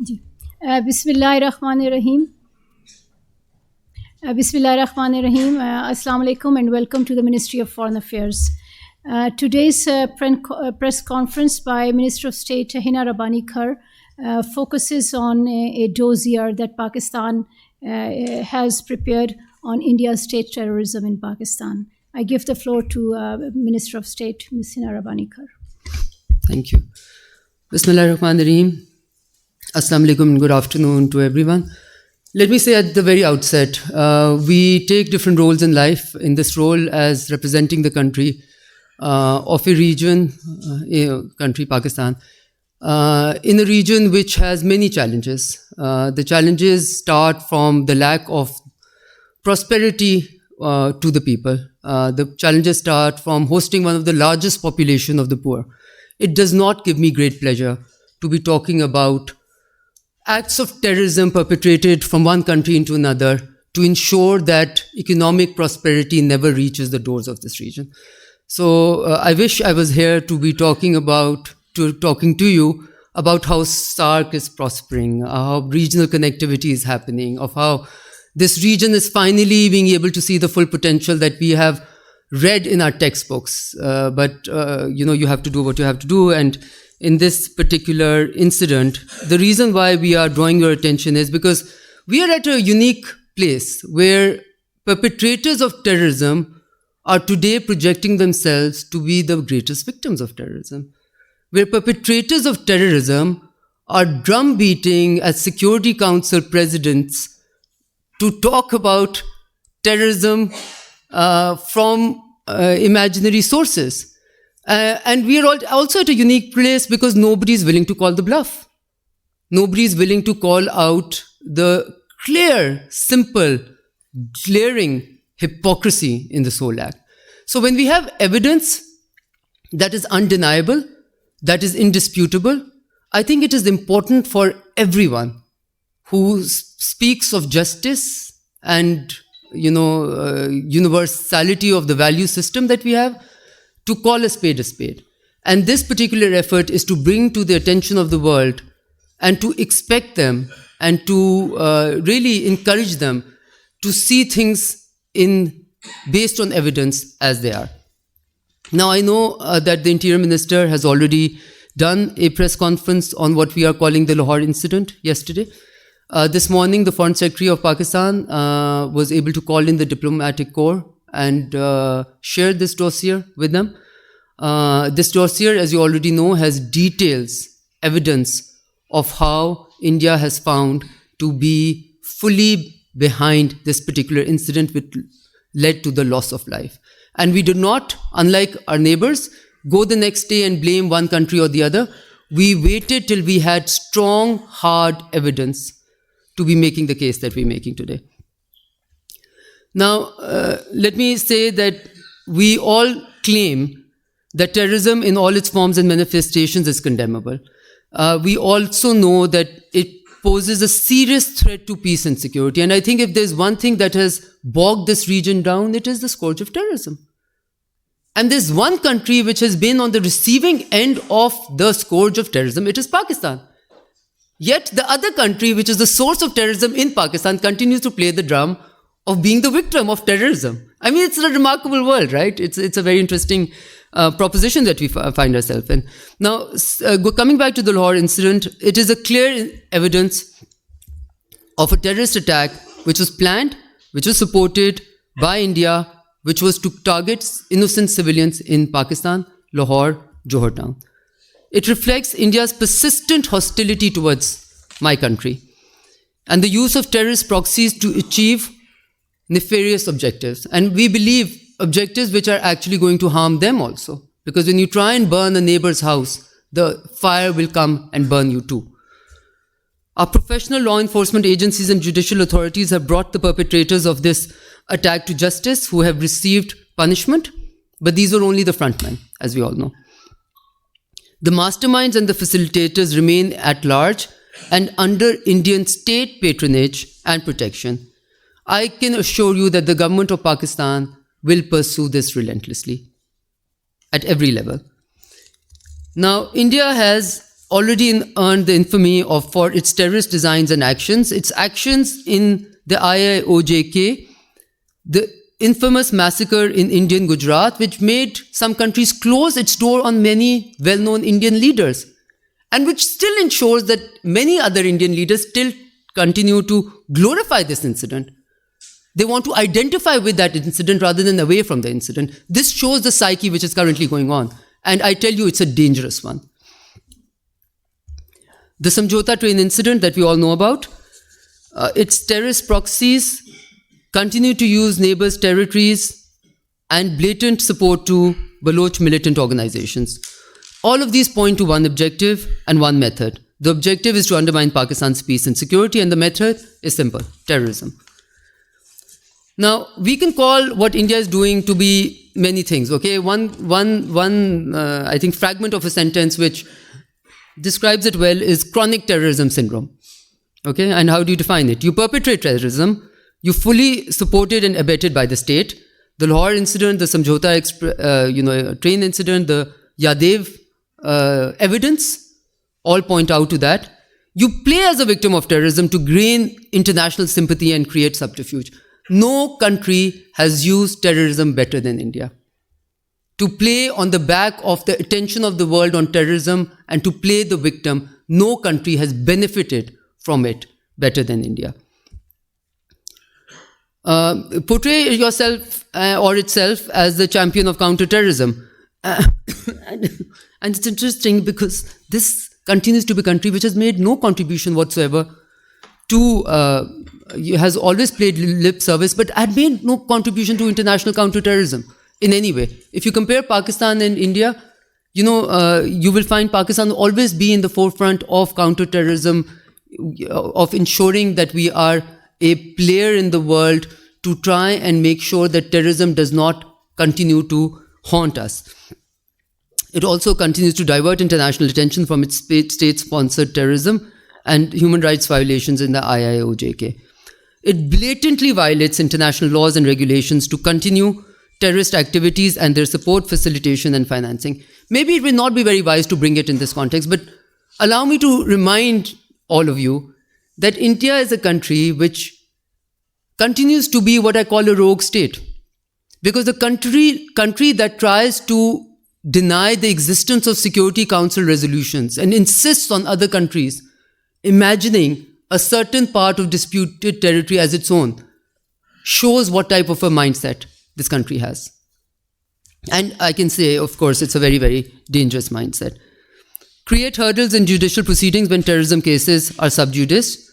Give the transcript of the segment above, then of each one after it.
Ji Bismillahirrahmanirrahim. Bismillahirrahmanirrahim. Assalamu alaikum and welcome to the Ministry of Foreign Affairs. Today's press conference by Minister of State Hina Rabbani Khar focuses on a dossier that Pakistan has prepared on India's state terrorism in Pakistan. I give the floor to Minister of State, Ms. Hina Rabbani Khar. Thank you. Bismillahirrahmanirrahim. Assalamu alaikum and good afternoon to everyone. Let me say at the very outset, we take different roles in life. In this role as representing the country of a region, country Pakistan, in a region which has many challenges. The challenges start from the lack of prosperity to the people. The challenges start from hosting one of the largest population of the poor. It does not give me great pleasure to be talking about acts of terrorism perpetrated from one country into another to ensure that economic prosperity never reaches the doors of this region. So I wish I was here to be talking to you about how SAARC is prospering, how regional connectivity is happening, of how this region is finally being able to see the full potential that we have read in our textbooks. But you have to do what you have to do. And in this particular incident, the reason why we are drawing your attention is because we are at a unique place where perpetrators of terrorism are today projecting themselves to be the greatest victims of terrorism, where perpetrators of terrorism are drumbeating as Security Council presidents to talk about terrorism from imaginary sources. And we are also at a unique place because nobody is willing to call the bluff. Nobody is willing to call out the clear, simple, glaring hypocrisy in this whole act. So when we have evidence that is undeniable, that is indisputable, I think it is important for everyone who speaks of justice and universality of the value system that we have to call a spade a spade. And this particular effort is to bring to the attention of the world and to expect them and to really encourage them to see things based on evidence as they are. Now, I know that the Interior Minister has already done a press conference on what we are calling the Lahore incident yesterday. This morning, the Foreign Secretary of Pakistan was able to call in the diplomatic corps and share this dossier with them. This dossier, as you already know, has details, evidence of how India has found to be fully behind this particular incident which led to the loss of life. And we did not, unlike our neighbors, go the next day and blame one country or the other. We waited till we had strong, hard evidence to be making the case that we're making today. Now, let me say that we all claim that terrorism in all its forms and manifestations is condemnable. We also know that it poses a serious threat to peace and security. And I think if there's one thing that has bogged this region down, it is the scourge of terrorism. And there's one country which has been on the receiving end of the scourge of terrorism, it is Pakistan. Yet the other country, which is the source of terrorism in Pakistan, continues to play the drum of being the victim of terrorism. I mean, it's a remarkable world, right? It's a very interesting proposition that we find ourselves in. Now, coming back to the Lahore incident, it is a clear evidence of a terrorist attack which was planned, which was supported by India, which was to target innocent civilians in Pakistan, Lahore, Johor town. It reflects India's persistent hostility towards my country and the use of terrorist proxies to achieve nefarious objectives. And we believe objectives which are actually going to harm them also. Because when you try and burn a neighbor's house, the fire will come and burn you too. Our professional law enforcement agencies and judicial authorities have brought the perpetrators of this attack to justice who have received punishment. But these are only the frontmen, as we all know. The masterminds and the facilitators remain at large and under Indian state patronage and protection. I can assure you that the government of Pakistan will pursue this relentlessly at every level. Now, India has already earned the infamy for its terrorist designs and actions. Its actions in the IIOJK, the infamous massacre in Indian Gujarat, which made some countries close its door on many well-known Indian leaders, and which still ensures that many other Indian leaders still continue to glorify this incident. They want to identify with that incident rather than away from the incident. This shows the psyche which is currently going on. And I tell you, it's a dangerous one. The Samjhota train incident that we all know about, its terrorist proxies continue to use neighbors' territories and blatant support to Baloch militant organizations. All of these point to one objective and one method. The objective is to undermine Pakistan's peace and security, and the method is simple: terrorism. Now, we can call what India is doing to be many things, okay? One I think, fragment of a sentence which describes it well is chronic terrorism syndrome, okay? And how do you define it? You perpetrate terrorism, you fully supported and abetted by the state. The Lahore incident, the Samjhota train incident, the Yadev evidence all point out to that. You play as a victim of terrorism to gain international sympathy and create subterfuge. No country has used terrorism better than India. To play on the back of the attention of the world on terrorism and to play the victim, no country has benefited from it better than India. Portray yourself or itself as the champion of counter-terrorism. And it's interesting because this continues to be a country which has made no contribution whatsoever to has always played lip service, but had made no contribution to international counterterrorism in any way. If you compare Pakistan and India, you will find Pakistan always be in the forefront of counterterrorism, of ensuring that we are a player in the world to try and make sure that terrorism does not continue to haunt us. It also continues to divert international attention from its state-sponsored terrorism and human rights violations in the IIOJK. It blatantly violates international laws and regulations to continue terrorist activities and their support, facilitation, and financing. Maybe it will not be very wise to bring it in this context, but allow me to remind all of you that India is a country which continues to be what I call a rogue state. Because the country that tries to deny the existence of Security Council resolutions and insists on other countries imagining a certain part of disputed territory as its own shows what type of a mindset this country has. And I can say, of course, it's a very, very dangerous mindset. Create hurdles in judicial proceedings when terrorism cases are sub judice.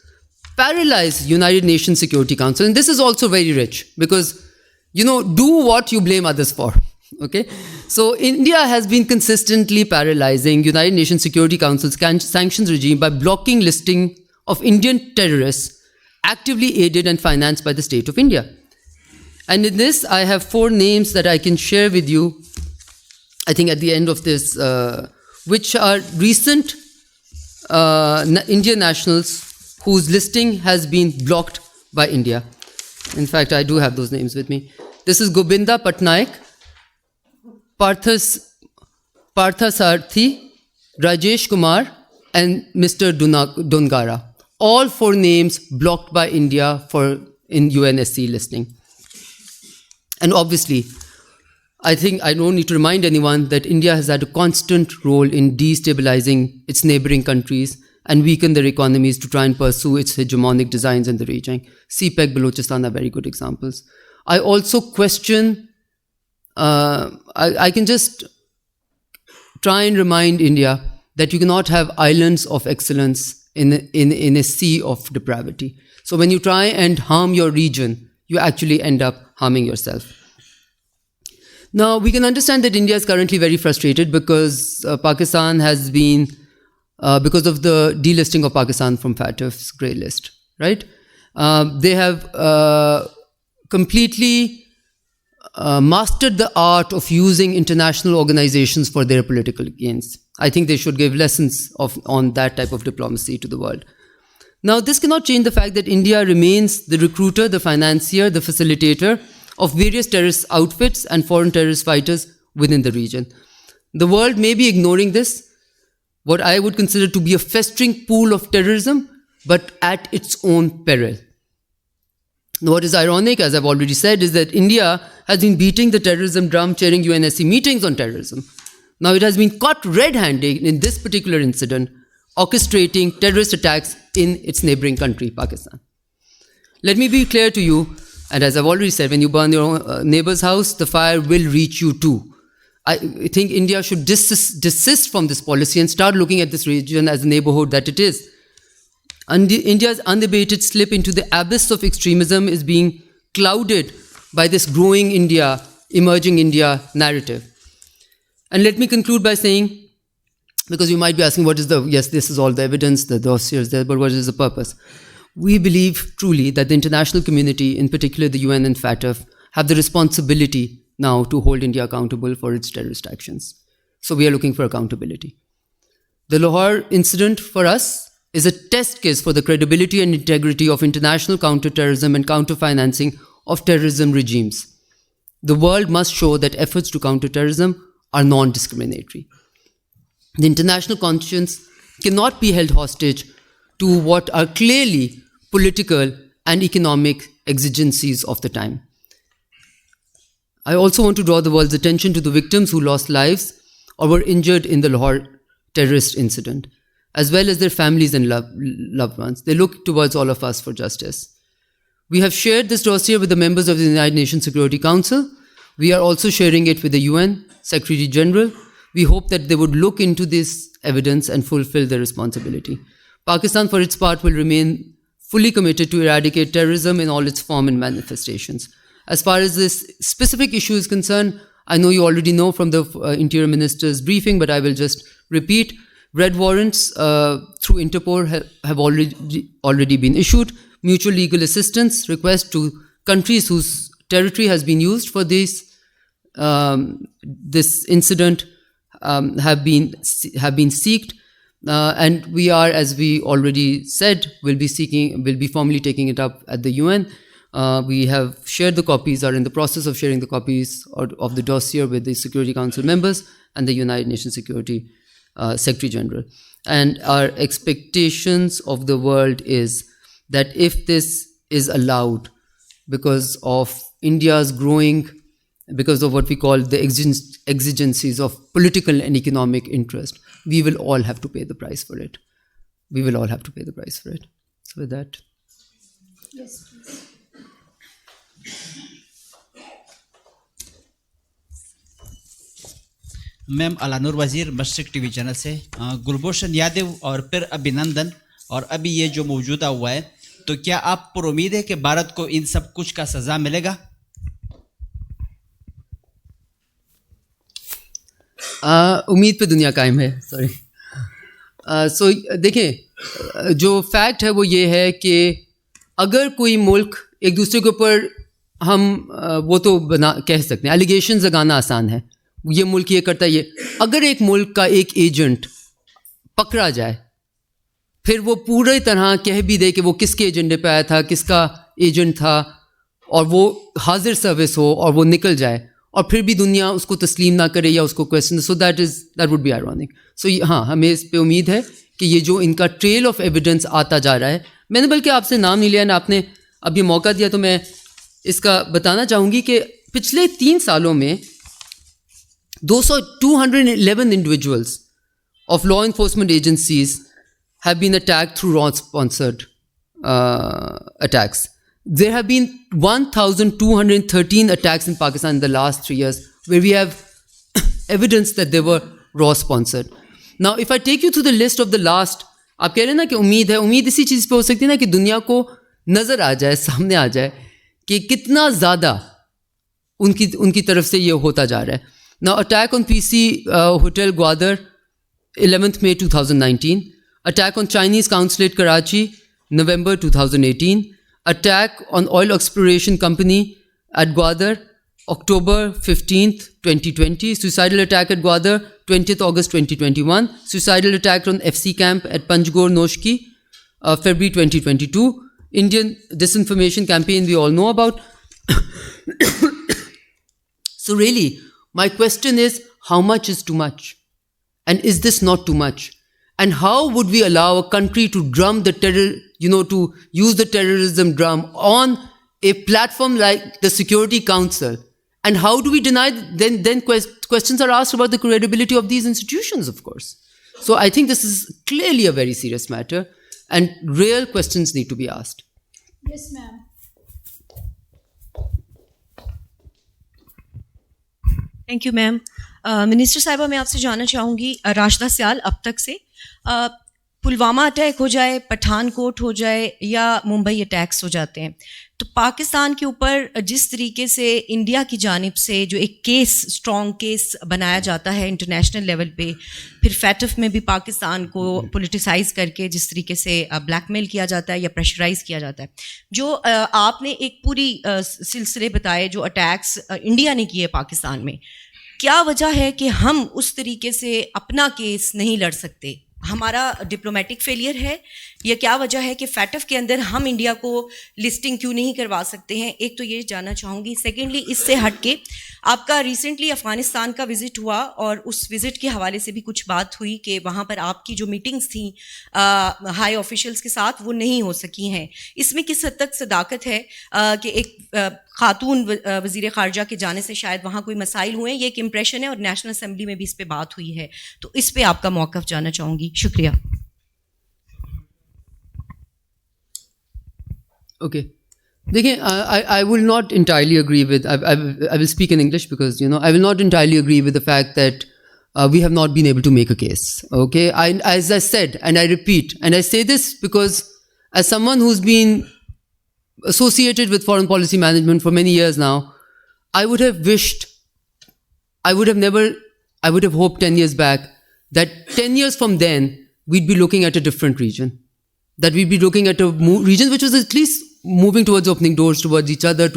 Paralyze United Nations Security Council. And this is also very rich because, do what you blame others for. Okay? So India has been consistently paralyzing United Nations Security Council's sanctions regime by blocking listing of Indian terrorists actively aided and financed by the state of India. And in this, I have 4 names that I can share with you, I think at the end of this, which are recent Indian nationals whose listing has been blocked by India. In fact, I do have those names with me. This is Gobinda Patnaik, Parthasarthi, Rajesh Kumar, and Mr. Dongara. All 4 names blocked by India in UNSC listing. And obviously, I think I don't need to remind anyone that India has had a constant role in destabilizing its neighboring countries and weaken their economies to try and pursue its hegemonic designs in the region. CPEC, Balochistan are very good examples. I also question, I can just try and remind India that you cannot have islands of excellence in a sea of depravity. So when you try and harm your region, you actually end up harming yourself. Now, we can understand that India is currently very frustrated because Pakistan has been, because of the delisting of Pakistan from FATF's grey list, right? They have completely mastered the art of using international organizations for their political gains. I think they should give lessons on that type of diplomacy to the world. Now, this cannot change the fact that India remains the recruiter, the financier, the facilitator of various terrorist outfits and foreign terrorist fighters within the region. The world may be ignoring this, what I would consider to be a festering pool of terrorism, but at its own peril. What is ironic, as I've already said, is that India has been beating the terrorism drum, chairing UNSC meetings on terrorism. Now it has been caught red-handed in this particular incident, orchestrating terrorist attacks in its neighboring country, Pakistan. Let me be clear to you, and as I've already said, when you burn your own neighbor's house, the fire will reach you too. I think India should desist from this policy and start looking at this region as the neighborhood that it is. India's unabated slip into the abyss of extremism is being clouded by this growing India, emerging India narrative. And let me conclude by saying, because you might be asking, yes, this is all the evidence, the dossier is there, but what is the purpose? We believe truly that the international community, in particular the UN and FATF, have the responsibility now to hold India accountable for its terrorist actions. So we are looking for accountability. The Lahore incident for us is a test case for the credibility and integrity of international counter-terrorism and counter-financing of terrorism regimes. The world must show that efforts to counter terrorism are non-discriminatory. The international conscience cannot be held hostage to what are clearly political and economic exigencies of the time. I also want to draw the world's attention to the victims who lost lives or were injured in the Lahore terrorist incident, as well as their families and loved ones. They look towards all of us for justice. We have shared this dossier with the members of the United Nations Security Council. We are also sharing it with the UN Secretary General. We hope that they would look into this evidence and fulfill their responsibility. Pakistan, for its part, will remain fully committed to eradicate terrorism in all its form and manifestations. As far as this specific issue is concerned, I know you already know from the Interior Minister's briefing, but I will just repeat. Red warrants through Interpol have already been issued. Mutual legal assistance requests to countries whose territory has been used for this incident have been seeked, and we are, as we already said, will be formally taking it up at the UN. We have shared the copies, are in the process of sharing the copies of the dossier with the Security Council members and the United Nations Security Secretary General. And our expectations of the world is that if this is allowed, because of India's growing, because of what we call the exigencies of political and economic interest, we will all have to pay the price for it. We will all have to pay the price for it. So with that. Yes, please. Ma'am Alanur Wazir Mashriq TV channel से गुलभूषण यादव और फिर अभिनंदन और अभी ये जो मौजूदा हुआ है, तो क्या आप पर उम्मीद है कि भारत को इन सब कुछ का सजा मिलेगा? उम्मीद पे दुनिया कायम है, सॉरी। सो देखें, जो फैक्ट है वो ये है कि अगर कोई मुल्क एक दूसरे के ऊपर हम वो तो कह सकते हैं, एलिगेशंस लगाना आसान है, ये मुल्क ये करता है ये, अगर एक मुल्क का एक एजेंट पकड़ा जाए, फिर वो पूरी तरह कह भी दे कि वो किसके एजेंडे पे आया था, किसका एजेंट था, और वो हाजिर सर्विस हो और वो निकल जाए, और फिर भी दुनिया उसको तस्लीम ना करे या उसको question, so that would be ironic. So हाँ, हमें इस पे उम्मीद है कि ये जो इनका ट्रेल ऑफ एविडेंस आता जा रहा है, मैंने बल्कि आपसे नाम नहीं लिया ना, आपने अब ये मौका दिया, तो मैं इसका बताना चाहूँगी कि पिछले 3 सालों में 211 individuals of law enforcement agencies have been attacked through raw-sponsored attacks. There have been 1,213 attacks in Pakistan in the last 3 years where we have evidence that they were raw-sponsored. Now, if I take you through the list of the last, आप कह रहे हैं ना कि उम्मीद इसी चीज़ पे हो सकती है ना कि दुनिया को नज़र आ जाए, सामने आ जाए कि कितना ज़्यादा उनकी तरफ से ये होता जा रहा है. Now, attack on PC Hotel Gwadar, 11th May 2019. Attack on Chinese Consulate Karachi, November 2018. Attack on Oil Exploration Company at Gwadar, October 15th, 2020. Suicidal attack at Gwadar, 20th August 2021. Suicidal attack on FC camp at Panjgor Noshki, February 2022. Indian disinformation campaign we all know about. So really, my question is, how much is too much? And is this not too much? And how would we allow a country to drum the to use the terrorism drum on a platform like the Security Council? And how do we deny? Then questions are asked about the credibility of these institutions, of course. So I think this is clearly a very serious matter, and real questions need to be asked. Yes, ma'am. Thank you ma'am. Minister साहिबा, मैं आपसे जानना चाहूँगी, राशिदा सियाल अब तक से Pulwama attack हो जाए, पठानकोट हो जाए या मुंबई अटैक्स हो जाते हैं, तो पाकिस्तान के ऊपर जिस तरीके से इंडिया की जानिब से जो एक केस, स्ट्रॉन्ग केस बनाया जाता है इंटरनेशनल लेवल पे, फिर फैटफ में भी पाकिस्तान को पॉलिटिसाइज करके जिस तरीके से ब्लैकमेल किया जाता है या प्रेशराइज किया जाता है, जो आपने एक पूरी सिलसिले बताए जो अटैक्स इंडिया ने किए पाकिस्तान में, क्या वजह है कि हम उस तरीके से अपना केस नहीं लड़ सकते? हमारा डिप्लोमेटिक फेलियर है या क्या वजह है कि फैटफ के अंदर हम इंडिया को लिस्टिंग क्यों नहीं करवा सकते हैं? एक तो ये जानना चाहूँगी. सेकेंडली, इससे हट के आपका रिसेंटली अफ़गानिस्तान का विज़िट हुआ और उस विज़िट के हवाले से भी कुछ बात हुई कि वहाँ पर आपकी जो मीटिंग्स थी हाई ऑफिशियल्स के साथ वो नहीं हो सकी हैं. इसमें किस हद तक सदाकत है कि एक खातून वज़ीर ख़ारजा के जाने से शायद वहाँ कोई मसाइल हुए हैं? ये एक इम्प्रेशन है और नेशनल असम्बली में भी इस पर बात हुई है, तो इस पर आपका मौक़िफ़ जानना चाहूँगी. शुक्रिया. Okay. Again, I will not entirely agree with, I will speak in English because, I will not entirely agree with the fact that we have not been able to make a case. Okay. As I said, and I repeat, and I say this because as someone who's been associated with foreign policy management for many years now, I would have hoped 10 years back that 10 years from then, we'd be looking at a different region. That we'd be looking at a region which was at least moving towards opening doors towards each other,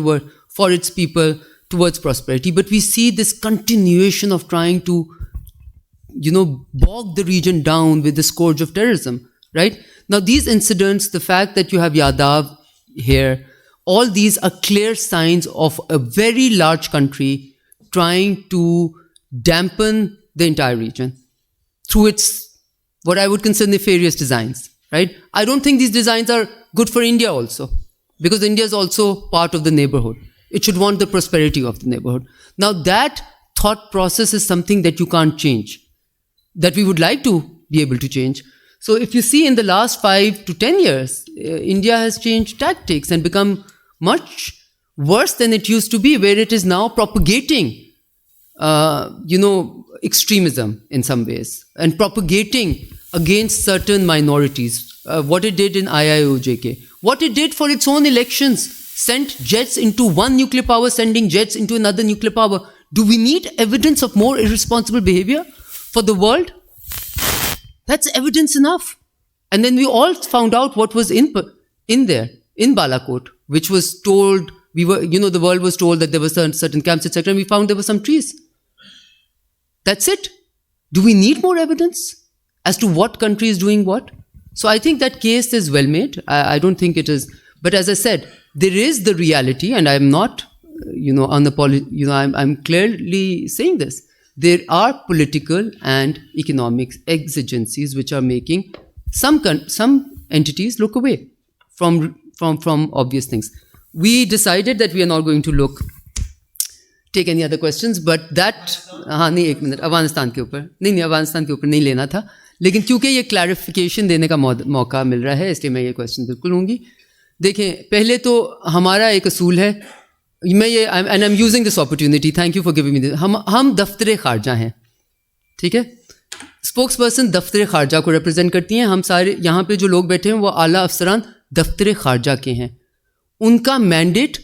for its people, towards prosperity. But we see this continuation of trying to, bog the region down with the scourge of terrorism, right? Now, these incidents, the fact that you have Yadav here, all these are clear signs of a very large country trying to dampen the entire region through its, what I would consider nefarious designs. Right? I don't think these designs are good for India also, because India is also part of the neighborhood. It should want the prosperity of the neighborhood. Now that thought process is something that you can't change, that we would like to be able to change. So if you see in the last 5 to 10 years, India has changed tactics and become much worse than it used to be, where it is now propagating, extremism in some ways and propagating against certain minorities. What it did in IIOJK, what it did for its own elections, sent jets into one nuclear power, sending jets into another nuclear power. Do we need evidence of more irresponsible behavior for the world? That's evidence enough. And then we all found out what was in there, in Balakot, which was told, the world was told that there were certain camps, etc. And we found there were some trees. That's it. Do we need more evidence as to what country is doing what? So I think that case is well made. I don't think it is. But as I said, there is the reality, and I'm not, I'm clearly saying this. There are political and economic exigencies which are making some entities look away from obvious things. We decided that we are not going to take any other questions, but that, नहीं एक minute, Afghanistan के ऊपर नहीं लेना था, लेकिन क्योंकि ये क्लैरिफिकेशन देने का मौका मिल रहा है, इसलिए मैं ये क्वेश्चन बिल्कुल लूँगी. देखें, पहले तो हमारा एक असूल है, मैं ये and I am using this opportunity, thank you for giving me this. हम दफ्तर खारजा हैं, ठीक है, स्पोक्स पर्सन दफ्तर खारजा को रिप्रेजेंट करती हैं. हम सारे यहाँ पे जो लोग बैठे हैं वो आला अफसरान दफ्तर खारजा के हैं. उनका मैंडेट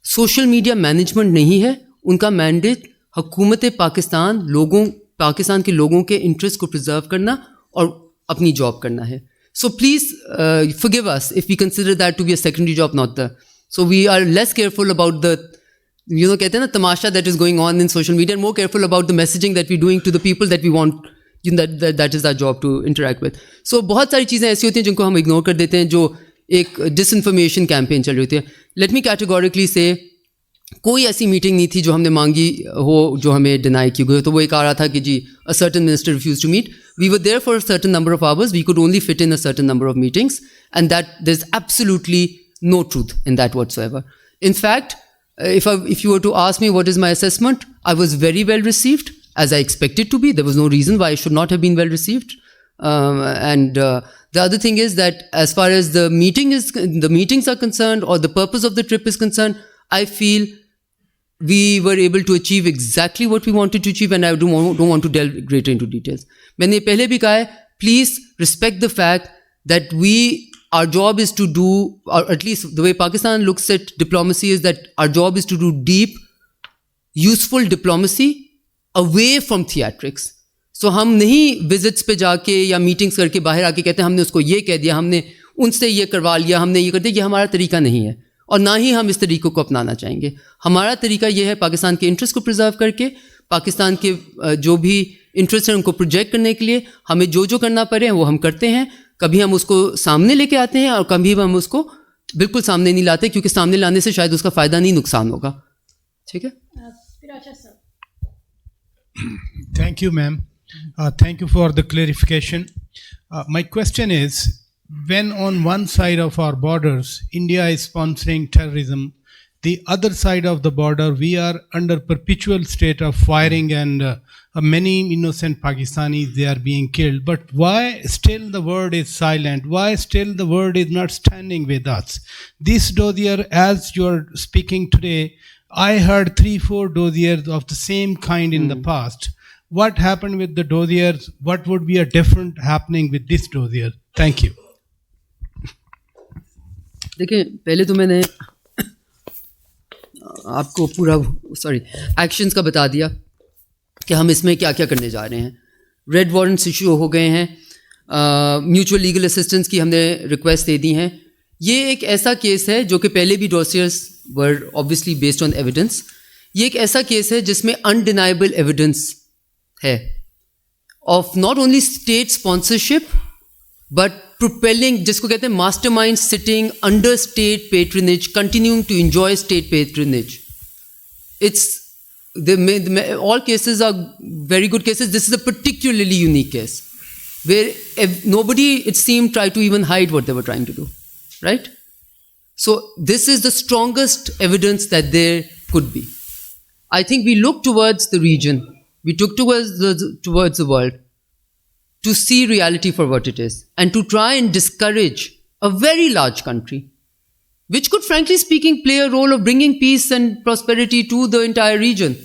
सोशल मीडिया मैनेजमेंट नहीं है, उनका मैंडेट हुकूमत पाकिस्तान के लोगों के इंटरेस्ट को प्रिजर्व करना और अपनी जॉब करना है. So please forgive us if we consider that to be a secondary job, not the. So we are less careful about the, कहते हैं ना तमाशा that is going on in social media, and more careful about the messaging that we're doing to the people that we want, that is our job to interact with. So बहुत सारी चीज़ें ऐसी होती हैं जिनको हम इग्नोर कर देते हैं, जो एक disinformation campaign चल रही होती है. Let me categorically say, कोई ऐसी मीटिंग नहीं थी जो हमने मांगी हो जो हमें डिनाई की गई. तो वो एक आ रहा था कि जी a certain minister refused to meet. We were there for a certain number of hours. We could only fit in a certain number of meetings, and that there's absolutely no truth in that whatsoever. In fact, if you were to ask me what is my assessment, I was very well received, as I expected to be. There was no reason why I should not have been well received. The other thing is that as far as the meetings are concerned, or the purpose of the trip is concerned, I feel we were able to achieve exactly what we wanted to achieve, and I don't want to delve greater into details. मैंने पहले भी कहा है, please respect the fact that our job is to do, or at least the way Pakistan looks at diplomacy is that our job is to do deep, useful diplomacy away from theatrics. So हम नहीं visits पे जाके या meetings करके बाहर आके कहते हैं हमने उसको ये कह दिया, हमने उनसे ये करवा लिया, हमने ये कर दिया. ये हमारा तरीका नहीं है, और ना ही हम इस तरीक़ों को अपनाना चाहेंगे. हमारा तरीका ये है पाकिस्तान के इंटरेस्ट को प्रिजर्व करके, पाकिस्तान के जो भी इंटरेस्ट हैं उनको प्रोजेक्ट करने के लिए हमें जो जो करना पड़े वो हम करते हैं. कभी हम उसको सामने लेके आते हैं और कभी हम उसको बिल्कुल सामने नहीं लाते, क्योंकि सामने लाने से शायद उसका फ़ायदा नहीं नुकसान होगा. ठीक है. Thank you, ma'am. Thank you for the clarification. My question is, when on one side of our borders, India is sponsoring terrorism, the other side of the border, we are under perpetual state of firing, and many innocent Pakistanis, they are being killed. But why still the world is silent? Why still the world is not standing with us? This dossier, as you're speaking today, I heard 3-4 dossiers of the same kind in the past. What happened with the dossiers? What would be a different happening with this dossier? Thank you. देखिए, पहले तो मैंने आपको पूरा actions का बता दिया कि हम इसमें क्या क्या करने जा रहे हैं. रेड वारंट्स इशू हो गए हैं, म्यूचुअल लीगल असिस्टेंस की हमने रिक्वेस्ट दे दी हैं. ये एक ऐसा केस है जो कि पहले भी dossiers were obviously based on evidence. ये एक ऐसा केस है जिसमें अनडिनाइबल एविडेंस है of not only state sponsorship but propelling, जिसको कहते हैं mastermind sitting under state patronage, continuing to enjoy state patronage. All cases are very good cases. This is a particularly unique case where nobody, it seemed, tried to even hide what they were trying to do, right? So this is the strongest evidence that there could be. I think we look towards the region, we took towards the world, to see reality for what it is, and to try and discourage a very large country, which could, frankly speaking, play a role of bringing peace and prosperity to the entire region,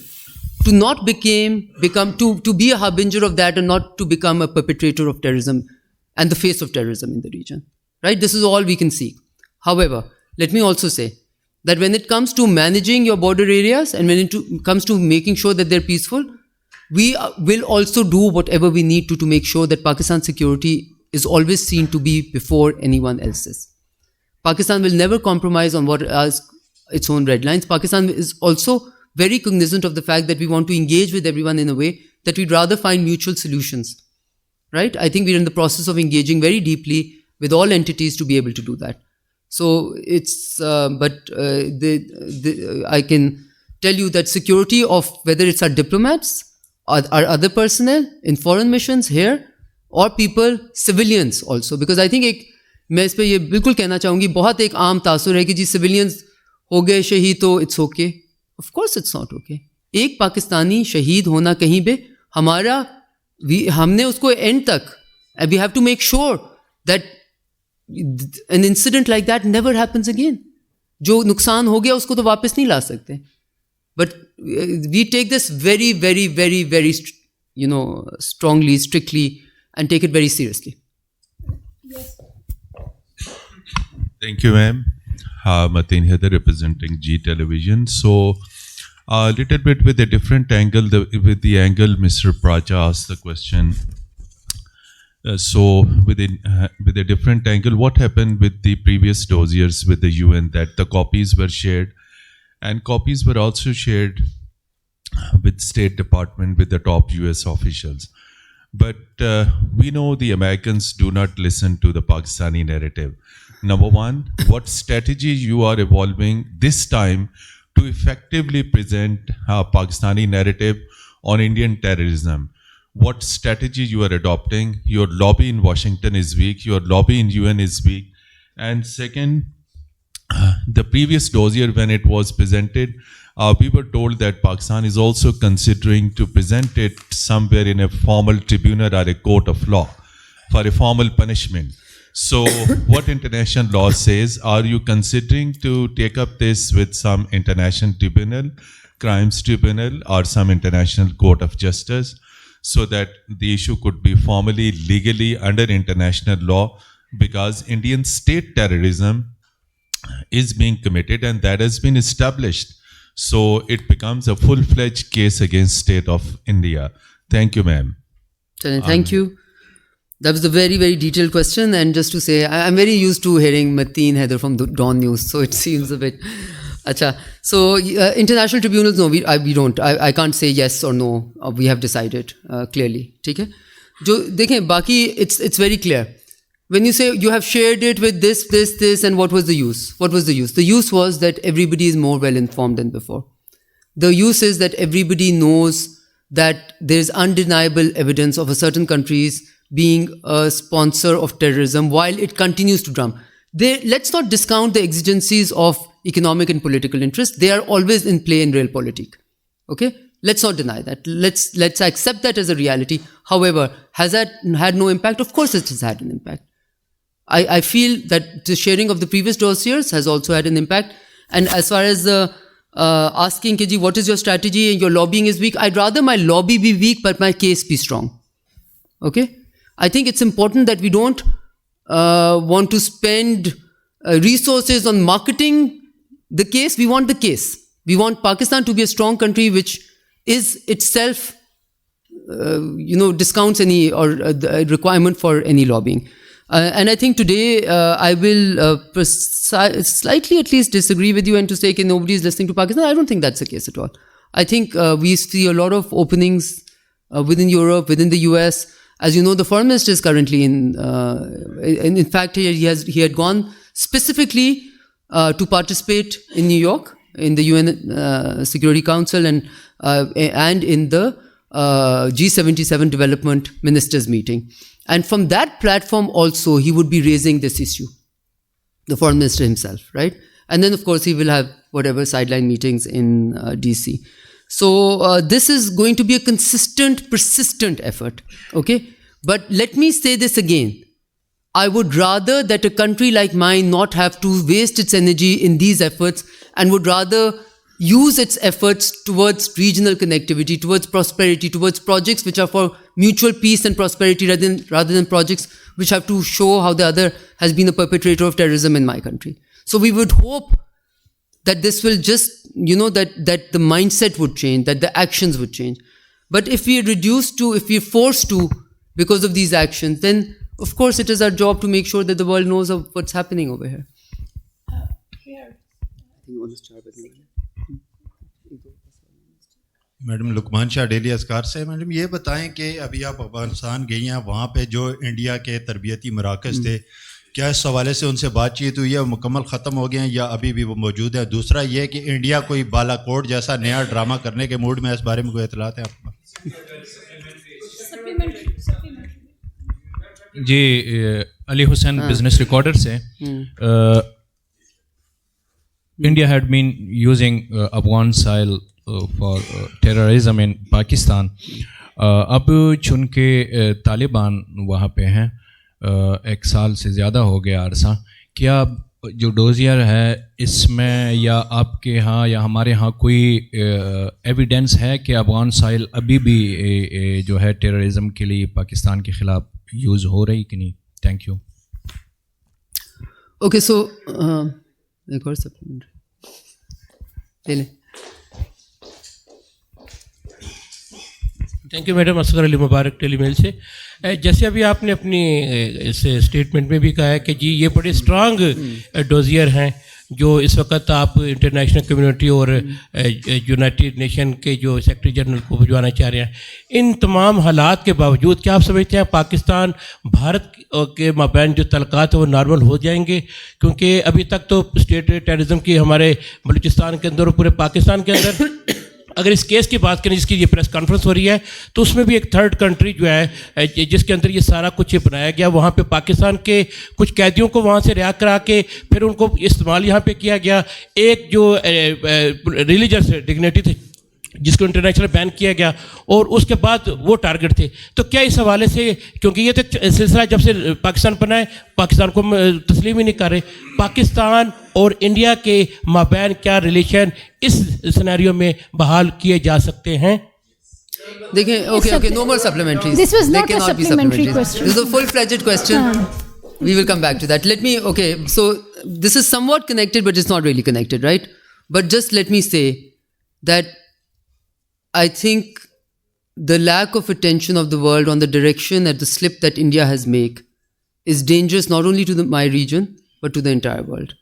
to not to be a harbinger of that, and not to become a perpetrator of terrorism and the face of terrorism in the region. Right? This is all we can seek. However, let me also say that when it comes to managing your border areas, and when it comes to making sure that they're peaceful, we will also do whatever we need to make sure that Pakistan's security is always seen to be before anyone else's. Pakistan will never compromise on what are its own red lines. Pakistan is also very cognizant of the fact that we want to engage with everyone in a way that we'd rather find mutual solutions. Right? I think we're in the process of engaging very deeply with all entities to be able to do that. So it's, I can tell you that security of whether it's our diplomats, our other personnel in foreign missions here, or people, civilians also, because I think मैं इस पर ये बिल्कुल कहना चाहूँगी, बहुत एक आम तासुर है कि जी सिविलियंस हो गए शहीद तो it's okay. Of course it's not okay. एक पाकिस्तानी शहीद होना कहीं पे हमने उसको एंड तक, we have to make sure that an incident like that never happens again. जो नुकसान हो गया उसको तो वापस नहीं ला सकते. But we take this very, very, very, very, strongly, strictly, and take it very seriously. Yes. Thank you, ma'am. Mateen Heather representing G Television. So, a little bit with a different angle, with the angle Mr. Pracha asked the question. So, with a different angle, what happened with the previous dossiers with the UN, that the copies were shared? And copies were also shared with State Department, with the top US officials. But we know the Americans do not listen to the Pakistani narrative. Number one, what strategy you are evolving this time to effectively present Pakistani narrative on Indian terrorism? What strategy you are adopting? Your lobby in Washington is weak. Your lobby in UN is weak. And second, the previous dossier, when it was presented, we were told that Pakistan is also considering to present it somewhere in a formal tribunal or a court of law for a formal punishment. So what international law says, are you considering to take up this with some international tribunal, crimes tribunal, or some international court of justice, so that the issue could be formally, legally under international law? Because Indian state terrorism is being committed and that has been established. So it becomes a full-fledged case against state of India. Thank you, ma'am. Thank you. That was a very, very detailed question. And just to say, I'm very used to hearing Mateen Haider from the Dawn News, so it seems a bit... Acha. So international tribunals, no, we don't. I can't say yes or no. We have decided clearly. Okay? It's very clear. When you say you have shared it with this, and what was the use? What was the use? The use was that everybody is more well informed than before. The use is that everybody knows that there is undeniable evidence of a certain country's being a sponsor of terrorism while it continues to drum. Let's not discount the exigencies of economic and political interests. They are always in play in realpolitik. Okay? Let's not deny that. Let's accept that as a reality. However, has that had no impact? Of course it has had an impact. I feel that the sharing of the previous dossiers has also had an impact. And as far as the asking, Keji, what is your strategy and your lobbying is weak, I'd rather my lobby be weak but my case be strong. Okay? I think it's important that we don't want to spend resources on marketing the case. We want the case. We want Pakistan to be a strong country which is itself, discounts any or the requirement for any lobbying. And I think today I will slightly at least disagree with you and to say that nobody is listening to Pakistan. I don't think that's the case at all. I think we see a lot of openings within Europe, within the US. As you know, the foreign minister is currently in fact, he had gone specifically to participate in New York in the UN Security Council and in the G77 Development Ministers meeting. And from that platform also, he would be raising this issue, the foreign minister himself, right? And then, of course, he will have whatever sideline meetings in DC. So this is going to be a consistent, persistent effort, okay? But let me say this again. I would rather that a country like mine not have to waste its energy in these efforts and would rather use its efforts towards regional connectivity, towards prosperity, towards projects which are for mutual peace and prosperity rather than projects which have to show how the other has been a perpetrator of terrorism in my country. So we would hope that this will just, that the mindset would change, that the actions would change. But if we are forced to, because of these actions, then of course it is our job to make sure that the world knows of what's happening over here. Madam Luqman Shah daily Askar से madam ये बताएं कि अभी आप अफगानिस्तान गई हैं, वहाँ पे जो इंडिया के तरबियती मराकज़ थे, क्या इस हवाले से उनसे बातचीत हुई है, मुकम्मल ख़त्म हो गए हैं या अभी भी वो मौजूद है? दूसरा ये कि इंडिया कोई बालाकोट जैसा नया ड्रामा करने के मूड में, इस बारे में कोई इतलात है आपको? जी, अली हुसैन बिजनेस रिकॉर्डर से, India had been using Afghan soil for terrorism in Pakistan. अब चूँकि तालिबान वहाँ पे हैं, एक साल से ज़्यादा हो गया अरसा, क्या जो डोजियर है इसमें या आपके यहाँ या हमारे यहाँ कोई एविडेंस है कि अफगान साइल अभी भी जो है टेररिज्म के लिए पाकिस्तान के ख़िलाफ़ यूज़ हो रही कि नहीं? Thank you. ओके, सो एक और सप्लीमेंट्री ले. Thank you madam. Asghar Ali Mubarak Telemail से. जैसे अभी आपने अपनी इस स्टेटमेंट में भी कहा है कि जी ये बड़े स्ट्रांग डोजियर हैं, जो इस वक्त आप इंटरनेशनल कम्युनिटी और यूनाइटेड नेशन के जो सेक्रेटरी जनरल को भिजवाना चाह रहे हैं, इन तमाम हालात के बावजूद क्या आप समझते हैं पाकिस्तान भारत के माबैन जो तलक़ात है वो नॉर्मल हो जाएंगे? क्योंकि अभी तक तो स्टेट टेररिज्म की हमारे बलूचिस्तान के अंदर और पूरे पाकिस्तान के अंदर अगर इस केस की बात करें जिसकी ये प्रेस कॉन्फ्रेंस हो रही है, तो उसमें भी एक थर्ड कंट्री जो है जिसके अंदर ये सारा कुछ बनाया गया, वहाँ पे पाकिस्तान के कुछ कैदियों को वहाँ से रिहा करा के फिर उनको इस्तेमाल यहाँ पे किया गया। एक जो रिलीजियस डिग्निटी थी जिसको इंटरनेशनल बैन किया गया और उसके बाद वो टारगेट थे। तो क्या इस हवाले से, क्योंकि ये तो सिलसिला जब से पाकिस्तान बना है पाकिस्तान को तस्लीम ही नहीं कर रहे, पाकिस्तान और इंडिया के माबैन क्या रिलेशन इस सिनेरियो में बहाल किए जा सकते हैं? देखिए, okay, no more supplementaries. This was not a cannot be supplementary supplementaries. question. This is a full-fledged question. We will come back to that. So this is somewhat connected, but it's not really connected, right? But just let me say that I think the lack of attention of the world on the direction at the slip that India has made is dangerous not only to my region, but to the entire world.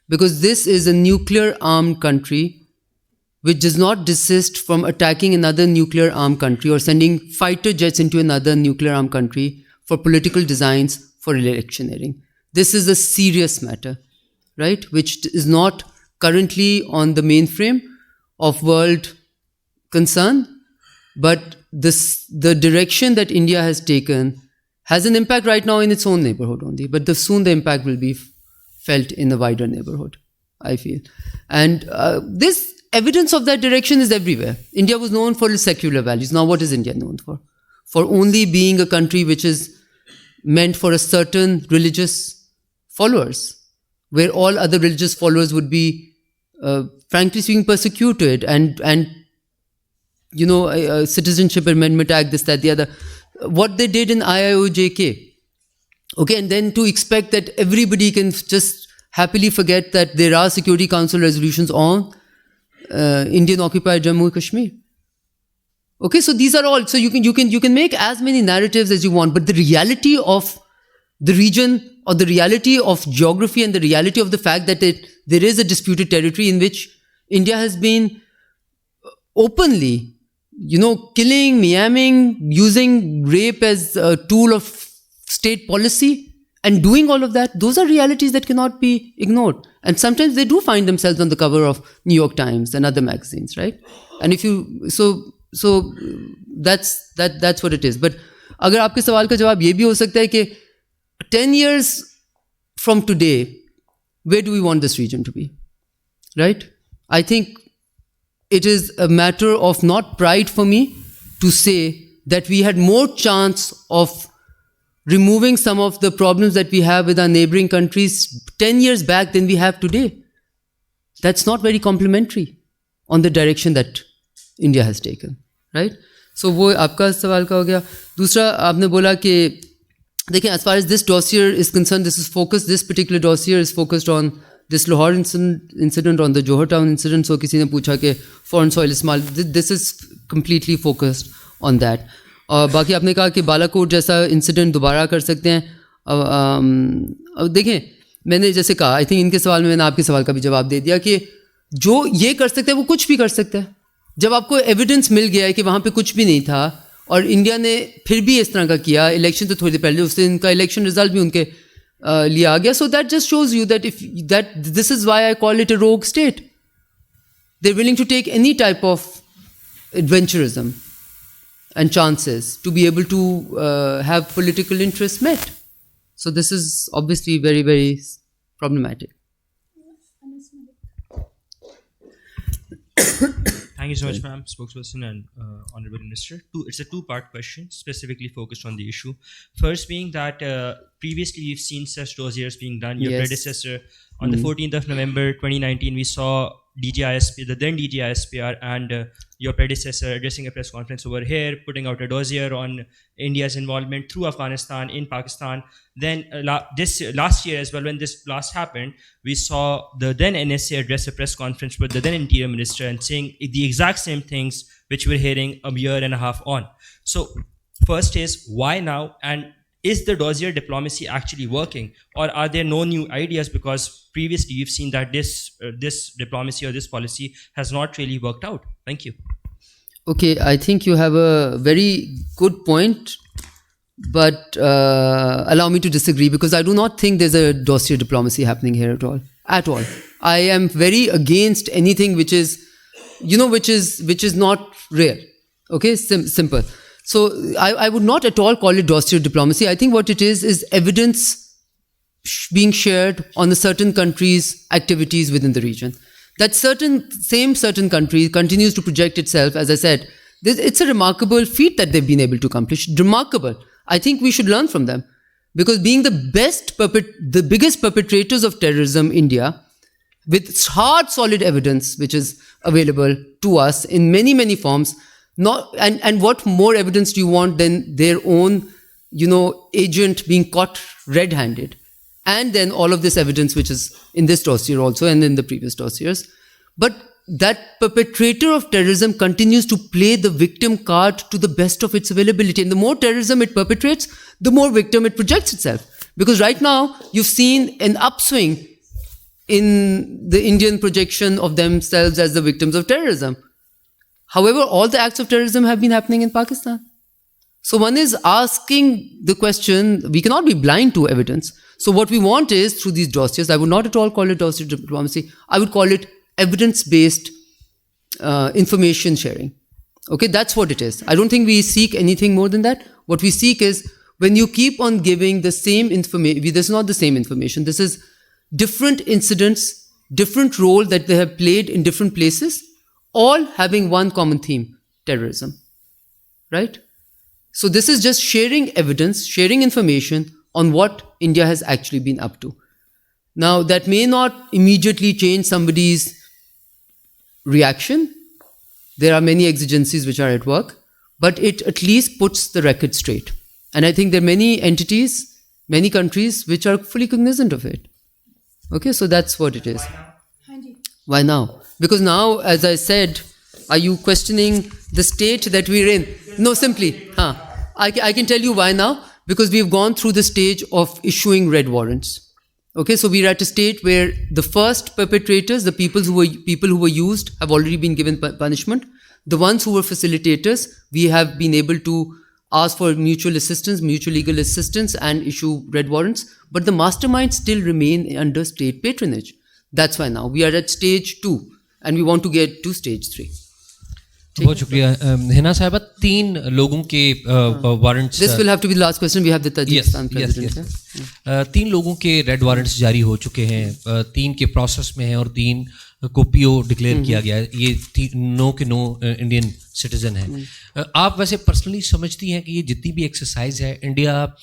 Because this is a nuclear-armed country which does not desist from attacking another nuclear-armed country or sending fighter jets into another nuclear-armed country for political designs for electioneering. This is a serious matter, right? Which is not currently on the mainframe of world concern, but the direction that India has taken has an impact right now in its own neighborhood only, but soon the impact will be felt in the wider neighborhood, I feel. And this evidence of that direction is everywhere. India was known for its secular values. Now what is India known for? For only being a country which is meant for a certain religious followers, where all other religious followers would be, frankly speaking, persecuted and Citizenship Amendment Act, this, that, the other. What they did in IIOJK. Okay, and then to expect that everybody can just happily forget that there are Security Council resolutions on Indian occupied Jammu and Kashmir. Okay, so these are all. So you can make as many narratives as you want, but the reality of the region or the reality of geography and the reality of the fact that there is a disputed territory in which India has been openly, killing, miaming, using rape as a tool of state policy and doing all of that, those are realities that cannot be ignored. And sometimes they do find themselves on the cover of New York Times and other magazines, right? And if you, so that's what it is. But अगर आपके सवाल का जवाब ये भी हो सकता है कि 10 years from today, where do we want this region to be, right? I think it is a matter of not pride for me to say that we had more chance of removing some of the problems that we have with our neighboring countries 10 years back than we have today. That's not very complimentary on the direction that India has taken, right? So वो आपका सवाल का हो गया. दूसरा आपने बोला कि देखिए, as far as this dossier is concerned, this particular dossier is focused on this Lahore incident, on the Johor Town incident. So किसी ने पूछा कि foreign soil इस्तेमाल, this is completely focused on that. और बाकी आपने कहा कि बालाकोट जैसा इंसिडेंट दोबारा कर सकते हैं. अब देखें, मैंने जैसे कहा, आई थिंक इनके सवाल में मैंने आपके सवाल का भी जवाब दे दिया कि जो ये कर सकता है वो कुछ भी कर सकता है. जब आपको एविडेंस मिल गया है कि वहाँ पे कुछ भी नहीं था और इंडिया ने फिर भी इस तरह का किया, इलेक्शन तो थोड़ी देर पहले उस दिन का इलेक्शन रिजल्ट भी उनके लिए आ गया. So that just shows you that this is why I call it a rogue state. They are willing to take any type of adventurism and chances to be able to have political interests met. So this is obviously very, very problematic. Thank you so much, ma'am, spokesperson and Honorable Minister. It's a two-part question specifically focused on the issue. First being that previously we've seen such dossiers being done. Your predecessor, on the 14th of November 2019, we saw DGISP, the then DGISPR, and your predecessor addressing a press conference over here, putting out a dossier on India's involvement through Afghanistan in Pakistan. Then this last year as well, when this blast happened, we saw the then NSA address a press conference with the then Interior Minister and saying the exact same things which we're hearing a year and a half on. So first is, why now? And is the dossier diplomacy actually working, or are there no new ideas because previously you've seen that this diplomacy or this policy has not really worked out? Thank you. Okay, I think you have a very good point, but allow me to disagree, because I do not think there's a dossier diplomacy happening here at all. At all. I am very against anything which is, which is not real. Okay, simple. So I would not at all call it dossier diplomacy. I think what it is evidence being shared on a certain country's activities within the region. That certain country continues to project itself, as I said. It's a remarkable feat that they've been able to accomplish. Remarkable. I think we should learn from them. Because being the biggest perpetrators of terrorism, India, with hard, solid evidence which is available to us in many, many forms, and what more evidence do you want than their own, agent being caught red-handed? And then all of this evidence which is in this dossier also and in the previous dossiers. But that perpetrator of terrorism continues to play the victim card to the best of its availability. And the more terrorism it perpetrates, the more victim it projects itself. Because right now, you've seen an upswing in the Indian projection of themselves as the victims of terrorism. However, all the acts of terrorism have been happening in Pakistan. So one is asking the question, we cannot be blind to evidence. So what we want is, through these dossiers, I would not at all call it dossier diplomacy, I would call it evidence-based information sharing. Okay, that's what it is. I don't think we seek anything more than that. What we seek is, when you keep on giving the same information, this is not the same information, this is different incidents, different role that they have played in different places, all having one common theme, terrorism. Right? So this is just sharing evidence, sharing information on what India has actually been up to. Now, that may not immediately change somebody's reaction. There are many exigencies which are at work, but it at least puts the record straight. And I think there are many entities, many countries which are fully cognizant of it. Okay, so that's what it is. Why now? Because now, as I said, are you questioning the state that we're in? No, simply. I can tell you why now. Because we've gone through the stage of issuing red warrants. Okay, so we're at a state where the first perpetrators, the people who were used, have already been given punishment. The ones who were facilitators, we have been able to ask for mutual assistance, mutual legal assistance, and issue red warrants. But the masterminds still remain under state patronage. That's why now we are at stage 2, and we want to get to stage 3. बहुत शुक्रिया हिना साहिबा 3 लोगों के warrants This will have to be the last question. We have the Tajikistan president. 3 लोगों के red warrants जारी हो चुके हैं, 3 के प्रोसेस में हैं और 3 को पीओ डिक्लेयर किया गया है. ये नो इंडियन सिटीजन है. आप वैसे पर्सनली समझती हैं कि ये जितनी भी एक्सरसाइज है, इंडिया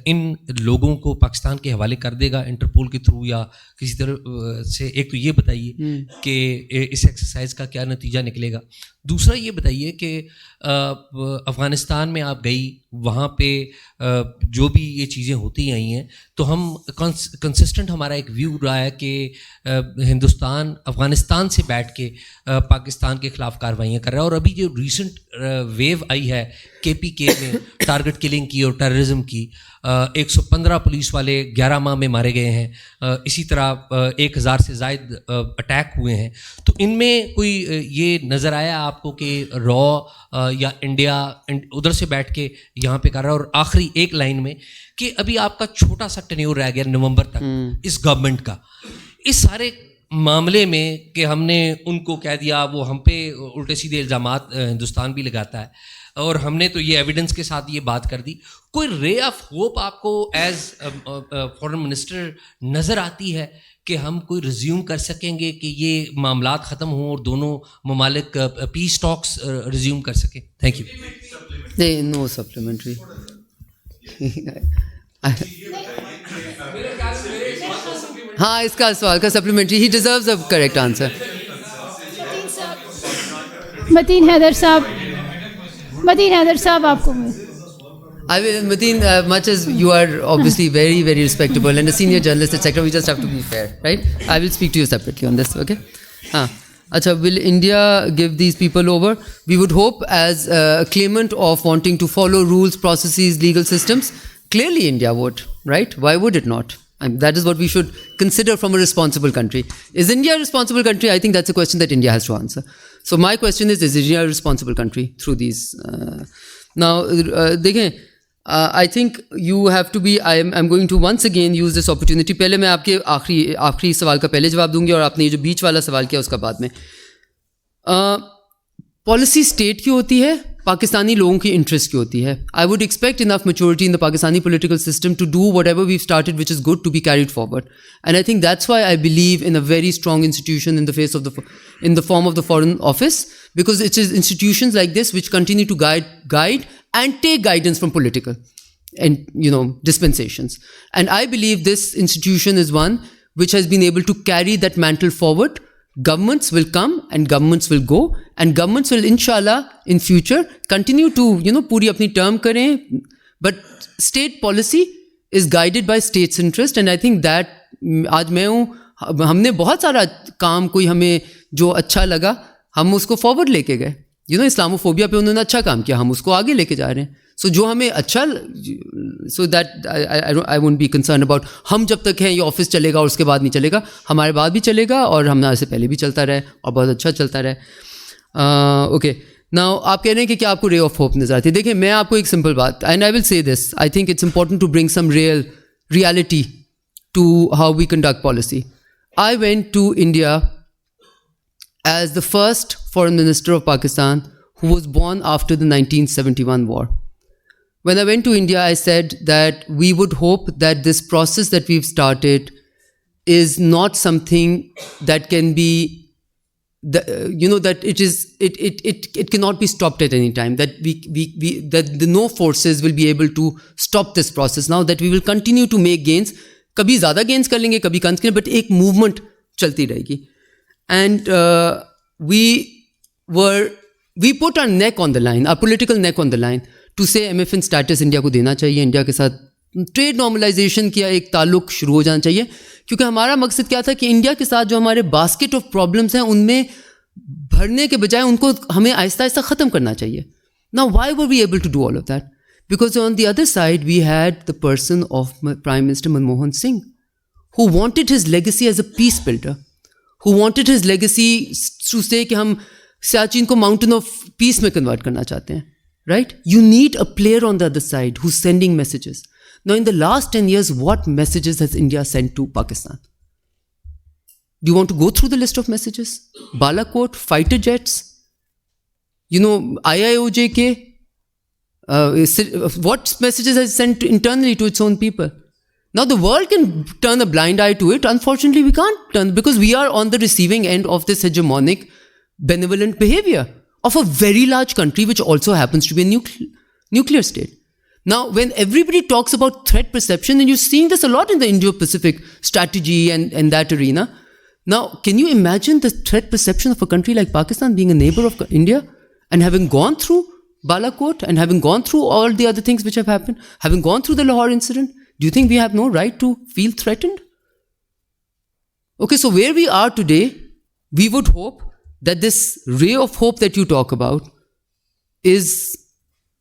इन लोगों को पाकिस्तान के हवाले कर देगा इंटरपोल के थ्रू या किसी तरह से? एक तो ये बताइए कि इस एक्सरसाइज का क्या नतीजा निकलेगा. दूसरा ये बताइए कि अफ़गानिस्तान में आप गई, वहाँ पे जो भी ये चीज़ें होती आई हैं, तो हम कंसिस्टेंट हमारा एक व्यू रहा है कि हिंदुस्तान अफ़गानिस्तान से बैठ के पाकिस्तान के ख़िलाफ़ कार्रवाइयाँ कर रहा है. और अभी जो रीसेंट वेव आई है KPK में टारगेट किलिंग की और टेररिज्म की, 115 पुलिस वाले 11 माह में मारे गए हैं, इसी तरह 1000 से ज़ायद अटैक हुए हैं. तो इनमें कोई ये नज़र आया आपको कि रॉ या इंडिया उधर से बैठ के यहाँ पे कर रहा है? और आखिरी एक लाइन में कि अभी आपका छोटा सा टेन्योर रह गया नवंबर तक इस गवर्नमेंट का, इस सारे मामले में कि हमने उनको कह दिया, वो हम पे उल्टे सीधे इल्ज़ामात हिंदुस्तान भी लगाता है, और हमने तो ये एविडेंस के साथ ये बात कर दी. कोई रे ऑफ होप आपको एज फॉरेन मिनिस्टर नज़र आती है कि हम कोई रिज्यूम कर सकेंगे कि ये मामलात ख़त्म हों और दोनों ममालिक पीस टॉक्स रिज्यूम कर सकें? Thank you. नहीं, नो सप्लीमेंट्री. हाँ, इसका सवाल का supplementary. He deserves a correct answer. Matin Haider साहब आपको. I will, Mateen, much as you are obviously very, very respectable and a senior journalist, etc., we just have to be fair, right? I will speak to you separately on this, okay? Acha, will India give these people over? We would hope, as a claimant of wanting to follow rules, processes, legal systems, Clearly India would, right? Why would it not? And that is what we should consider from a responsible country. Is India a responsible country? I think that's a question that India has to answer. So my question is India a responsible country through these? Dekhein, I think you have to be, I'm going to once again use this opportunity. पहले मैं आपके आखिरी सवाल का पहले जवाब दूंगी और आपने ये जो बीच वाला सवाल किया उसका बाद में. पॉलिसी स्टेट की होती है, पाकिस्तानी लोगों की इंटरेस्ट की होती है. I would expect enough maturity in the Pakistani political system to do whatever we've started, which is good, to be carried forward. And I think that's why I believe in a very strong institution in the form of the Foreign Office, because it is institutions like this which continue to guide and take guidance from political and dispensations. And I believe this institution is one which has been able to carry that mantle forward. Governments will come and governments will go, and governments will inshallah in future continue to पूरी अपनी term करें, but state policy is guided by state's interest. And I think that आज मैं हूँ, हमने बहुत सारा काम कोई हमें जो अच्छा लगा हम उसको forward लेके गए. इस्लामोफोबिया पे उन्होंने अच्छा काम किया, हम उसको आगे लेके जा रहे हैं. So जो हमें अच्छा, so that I won't be concerned about हम जब तक हैं ये ऑफिस चलेगा और उसके बाद नहीं चलेगा, हमारे बाद भी चलेगा और हमारे से पहले भी चलता रहे और बहुत अच्छा चलता रहे. ओके, नाउ आप कह रहे हैं कि क्या आपको रे ऑफ होप नजर आती है. देखिए मैं आपको एक सिंपल बात, and I will say this, I think it's important to bring some reality to how we conduct policy. I went to India as the first foreign minister of Pakistan who was born after the 1971 war. When I went to India, I said that we would hope that this process that we've started is not something that can be, that it cannot be stopped at any time, that that no forces will be able to stop this process now, that we will continue to make gains. कभी ज़्यादा gains कर लेंगे, कभी कम करेंगे, but एक movement चलती रहेगी. And we put our neck on the line, our political neck on the line, to say MFN status India को देना चाहिए, इंडिया के साथ ट्रेड नॉर्मलाइजेशन किया एक ताल्लुक शुरू हो जाना चाहिए, क्योंकि हमारा मकसद क्या था कि इंडिया के साथ जो हमारे बास्केट ऑफ प्रॉब्लम्स हैं उनमें भरने के बजाय उनको हमें आहिस्ता आहिस्ता ख़त्म करना चाहिए. Now why were we able to do all of that? Because on the other side we had the person of Prime Minister Manmohan Singh, who wanted his legacy as a peace builder, who wanted his legacy to say कि हम सियाचिन को mountain of peace में convert करना चाहते हैं, right? You need a player on the other side who's sending messages. Now in the last 10 years, what messages has India sent to Pakistan? Do you want to go through the list of messages? Balakot, fighter jets, IIOJK, what messages has it sent internally to its own people? Now the world can turn a blind eye to it. Unfortunately, we can't turn, because we are on the receiving end of this hegemonic, benevolent behavior of a very large country which also happens to be a nuclear state. Now, when everybody talks about threat perception, and you're seeing this a lot in the Indo-Pacific strategy and that arena, now, can you imagine the threat perception of a country like Pakistan being a neighbor of India and having gone through Balakot and having gone through all the other things which have happened, having gone through the Lahore incident? Do you think we have no right to feel threatened? Okay, so where we are today, we would hope that this ray of hope that you talk about is,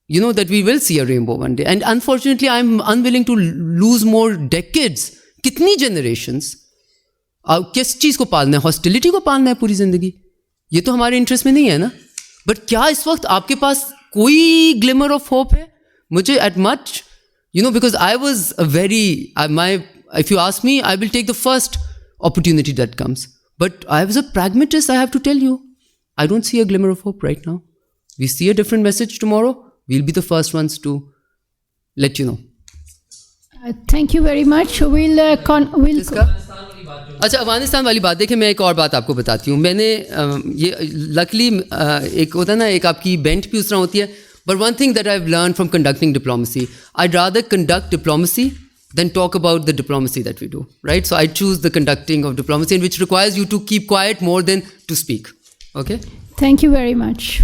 that we will see a rainbow one day. And unfortunately, I'm unwilling to lose more decades. Kitni generations? किस चीज़ को पालना है? Hostility को पालना है पूरी ज़िंदगी? ये तो हमारे इंटरेस्ट में नहीं है ना. बट क्या इस वक्त आपके पास कोई ग्लिमर ऑफ होप है? मुझे eight much, because I was a very, if you ask me, I will take the first opportunity that comes. But I was a pragmatist, I have to tell you. I don't see a glimmer of hope right now. We see a different message tomorrow. We'll be the first ones to let you know. Thank you very much. We'll अच्छा, अफगानिस्तान वाली बात देखिए, मैं एक और बात आपको बताती हूँ. मैंने ये लकली एक होता है ना, एक आपकी बेंट भी उस तरह होती है. But one thing that I've learned from conducting diplomacy, I'd rather conduct diplomacy than talk about the diplomacy that we do, right? So I choose the conducting of diplomacy, which requires you to keep quiet more than to speak. Okay? Thank you very much.